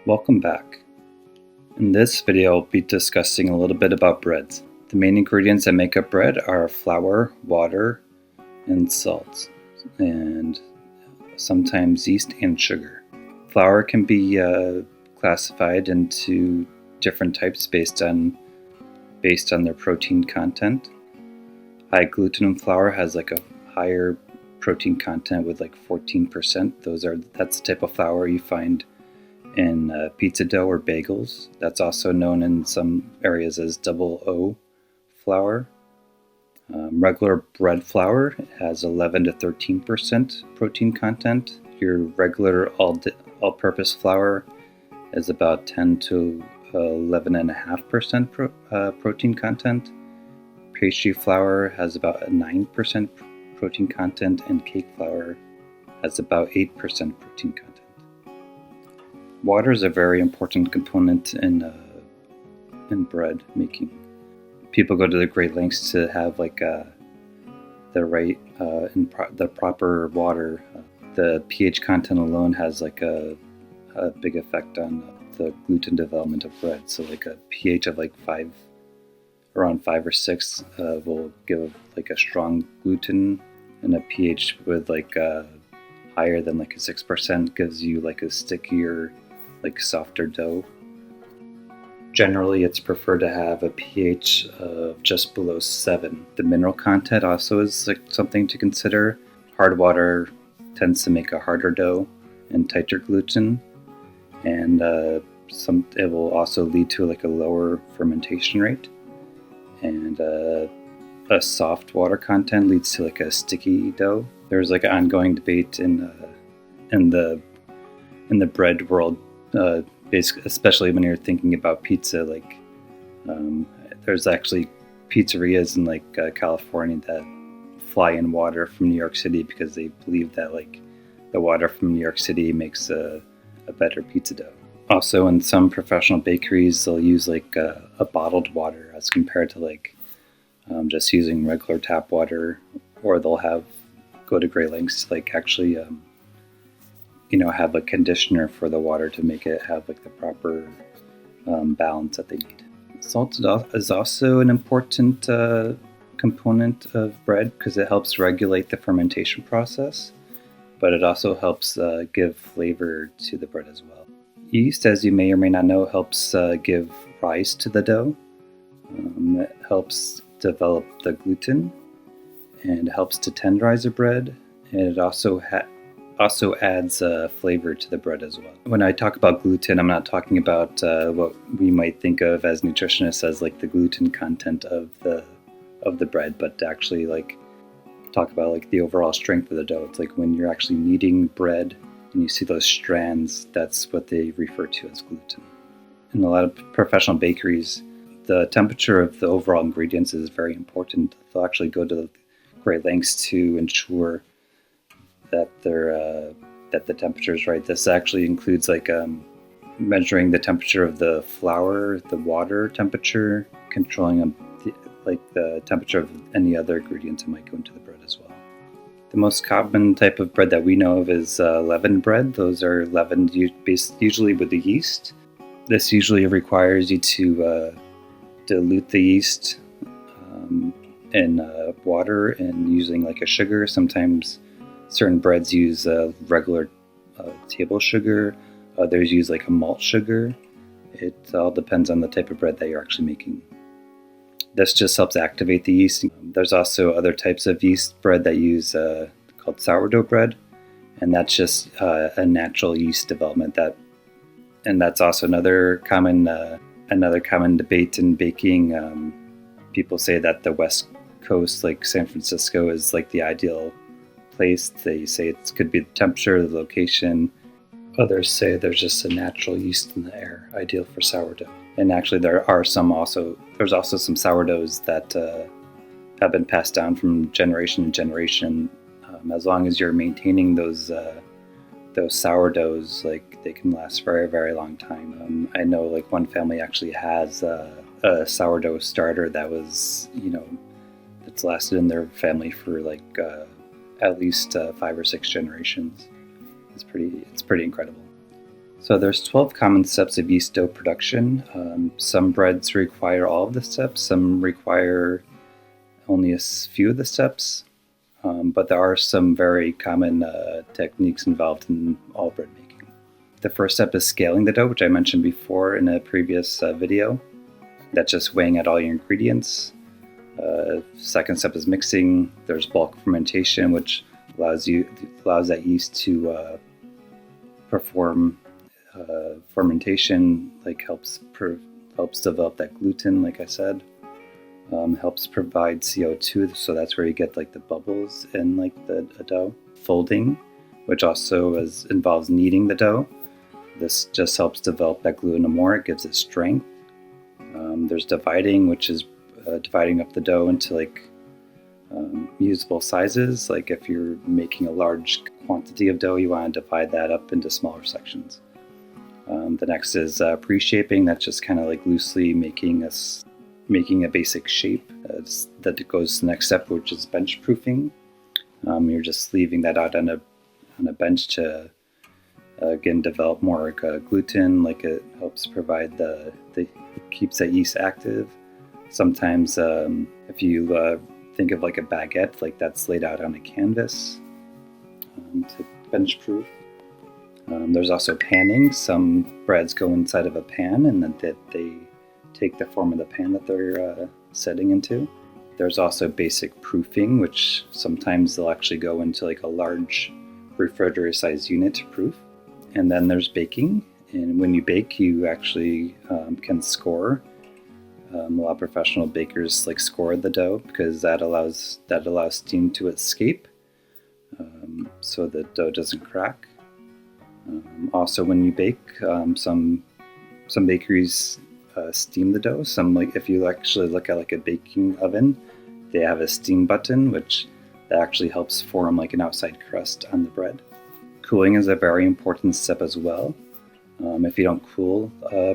Welcome back. In this video, I'll be discussing a little bit about breads. The main ingredients that make up bread are flour, water, and salt, and sometimes yeast and sugar. Flour can be classified into different types based on their protein content. High gluten flour has like a higher protein content with like 14%. That's the type of flour you find in pizza dough or bagels. That's also known in some areas as double O flour. Regular bread flour has 11 to 13% protein content. Your regular all-purpose flour is about 10 to 11.5% protein content. Pastry flour has about 9% protein content, and cake flour has about 8% protein content. Water is a very important component in bread making. People go to the great lengths to have the proper water. The pH content alone has like a big effect on the gluten development of bread. So like a pH of around 5 or 6 will give like a strong gluten, and a pH with higher than like a 6% gives you like a stickier, like softer dough. Generally, it's preferred to have a pH of just below 7. The mineral content also is like something to consider. Hard water tends to make a harder dough and tighter gluten, and it will also lead to like a lower fermentation rate. And a soft water content leads to like a sticky dough. There's like an ongoing debate in the bread world. Especially when you're thinking about pizza, there's actually pizzerias in California that fly in water from New York City because they believe that the water from New York City makes a better pizza dough. Also, in some professional bakeries, they'll use a bottled water as compared to just using regular tap water, or they'll go to great lengths to actually have a conditioner for the water to make it have the proper balance that they need. Salt is also an important component of bread because it helps regulate the fermentation process, but it also helps give flavor to the bread as well. Yeast, as you may or may not know, helps give rise to the dough. It helps develop the gluten and helps to tenderize the bread, and it also adds flavor to the bread as well. When I talk about gluten, I'm not talking about what we might think of as nutritionists as the gluten content of the bread, but actually talk about the overall strength of the dough. It's when you're actually kneading bread and you see those strands, that's what they refer to as gluten. In a lot of professional bakeries, the temperature of the overall ingredients is very important. They'll actually go to great lengths to ensure that the temperature is right. This actually includes measuring the temperature of the flour, the water temperature, controlling the temperature of any other ingredients that might go into the bread as well. The most common type of bread that we know of is leavened bread. Those are leavened usually with the yeast. This usually requires you to dilute the yeast in water and using a sugar. Sometimes certain breads use regular table sugar. Others use a malt sugar. It all depends on the type of bread that you're actually making. This just helps activate the yeast. There's also other types of yeast bread that use called sourdough bread, and that's just a natural yeast development. And that's also another common debate in baking. People say that the West Coast, like San Francisco, is the ideal place. They say it could be the temperature, the location. Others say there's just a natural yeast in the air, ideal for sourdough. And actually, there's also some sourdoughs that have been passed down from generation to generation. As long as you're maintaining those sourdoughs, they can last very, very long time. I know one family actually has a sourdough starter that was that's lasted in their family for at least 5 or 6 generations. It's pretty incredible. So there's 12 common steps of yeast dough production. Some breads require all of the steps, some require only a few of the steps, but there are some very common techniques involved in all bread making. The first step is scaling the dough, which I mentioned before in a previous video. That's just weighing out all your ingredients. Second step is mixing. There's bulk fermentation, which allows that yeast to perform fermentation, like helps develop that gluten, like I said. Helps provide CO2, so that's where you get like the bubbles in like the dough. Folding, which also involves kneading the dough. This just helps develop that gluten more. It gives it strength. There's dividing, which is dividing up the dough into like usable sizes. Like if you're making a large quantity of dough, you want to divide that up into smaller sections. The next is pre-shaping. That's just kind of like loosely making a basic shape. That goes to the next step, which is bench proofing. You're just leaving that out on a bench to again develop more gluten. Like it helps provide keeps that yeast active. Sometimes if you think of like a baguette, like that's laid out on a canvas to bench proof. There's also panning. Some breads go inside of a pan and then they take the form of the pan that they're setting into. There's also basic proofing, which sometimes they'll actually go into like a large refrigerator sized unit to proof. And then there's baking. And when you bake, you actually can score. A lot of professional bakers like score the dough because that allows steam to escape, so the dough doesn't crack. Also, when you bake, some bakeries steam the dough. Some, like if you actually look at like a baking oven, they have a steam button, which that actually helps form like an outside crust on the bread. Cooling is a very important step as well. If you don't cool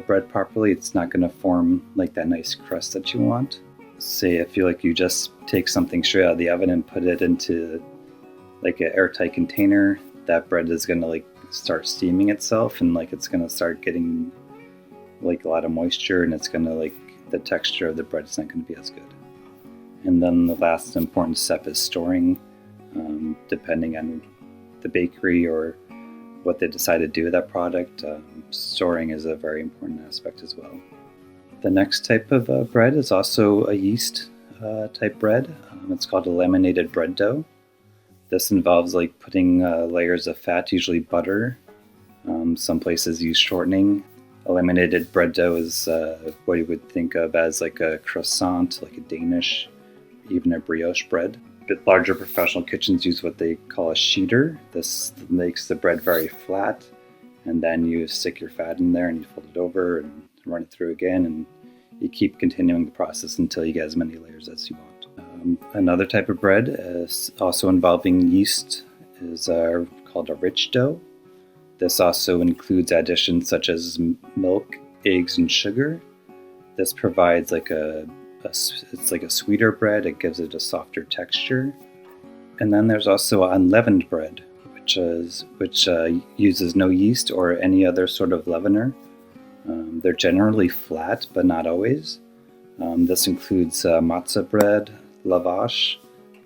bread properly, it's not going to form like that nice crust that you want. Say if you just take something straight out of the oven and put it into like an airtight container, that bread is going to like start steaming itself, and like it's going to start getting like a lot of moisture, and it's going to like the texture of the bread is not going to be as good. And then the last important step is storing. Depending on the bakery or what they decide to do with that product, storing is a very important aspect as well. The next type of bread is also a yeast type bread. It's called a laminated bread dough. This involves like putting layers of fat, usually butter. Some places use shortening. A laminated bread dough is what you would think of as like a croissant, like a Danish, even a brioche bread. Bit larger professional kitchens use what they call a sheeter. This makes the bread very flat, and then you stick your fat in there and you fold it over and run it through again, and you keep continuing the process until you get as many layers as you want. Another type of bread is also involving yeast is called a rich dough. This also includes additions such as milk, eggs, and sugar. This provides like it's like a sweeter bread. It gives it a softer texture. And then there's also unleavened bread, which uses no yeast or any other sort of leavener. They're generally flat, but not always. This includes matzah bread, lavash.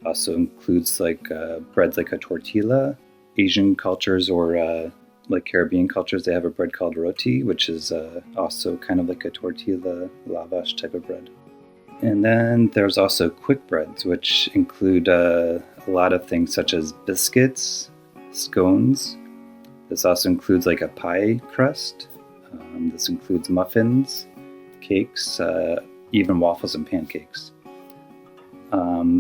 Also includes like breads like a tortilla. Asian cultures or like Caribbean cultures, they have a bread called roti, which is also kind of like a tortilla lavash type of bread. And then there's also quick breads, which include a lot of things such as biscuits, scones. This also includes like a pie crust. This includes muffins, cakes, even waffles and pancakes.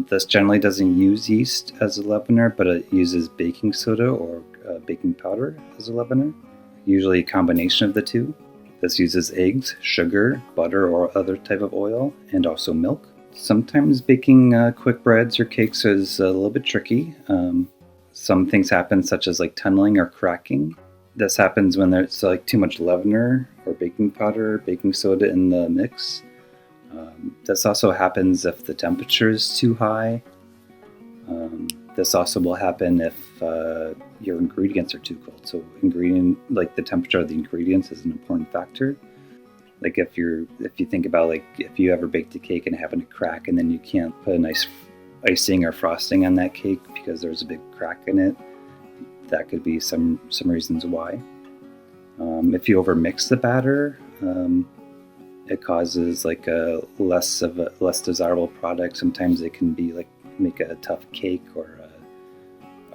This generally doesn't use yeast as a leavener, but it uses baking soda or baking powder as a leavener, usually a combination of the two. This uses eggs, sugar, butter, or other type of oil, and also milk. Sometimes baking quick breads or cakes is a little bit tricky. Some things happen, such as like tunneling or cracking. This happens when there's like too much leavener or baking powder or baking soda in the mix. This also happens if the temperature is too high. This also will happen if your ingredients are too cold. So the temperature of the ingredients is an important factor. Like if you think about like if you ever baked a cake and it happened to crack, and then you can't put a nice icing or frosting on that cake because there's a big crack in it, that could be some reasons why. If you overmix the batter, it causes like a less desirable product. Sometimes it can be like make a tough cake or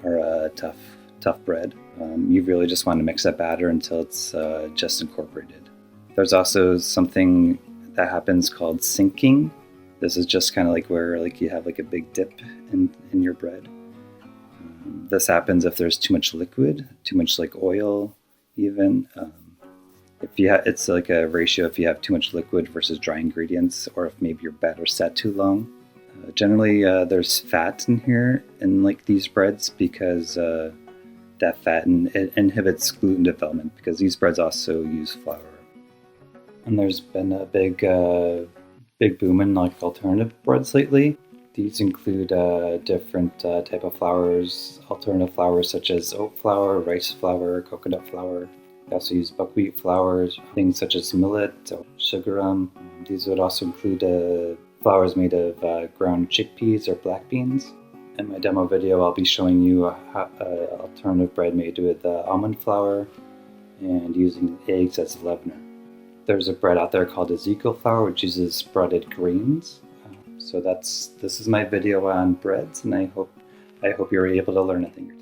a tough bread. You really just want to mix that batter until it's just incorporated. There's also something that happens called sinking. This is just kind of like where like you have like a big dip in your bread. This happens if there's too much liquid, too much like oil, even. It's like a ratio if you have too much liquid versus dry ingredients, or if maybe your batter sat too long. Generally, there's fat in here in like these breads because that fat it inhibits gluten development, because these breads also use flour. And there's been a big boom in like alternative breads lately. These include different type of flours, alternative flours such as oat flour, rice flour, coconut flour. They also use buckwheat flours, things such as millet or sugarum. These would also include flours made of ground chickpeas or black beans. In my demo video, I'll be showing you alternative bread made with almond flour and using eggs as a leavener. There's a bread out there called Ezekiel flour, which uses sprouted grains. So this is my video on breads, and I hope you're able to learn a thing or two.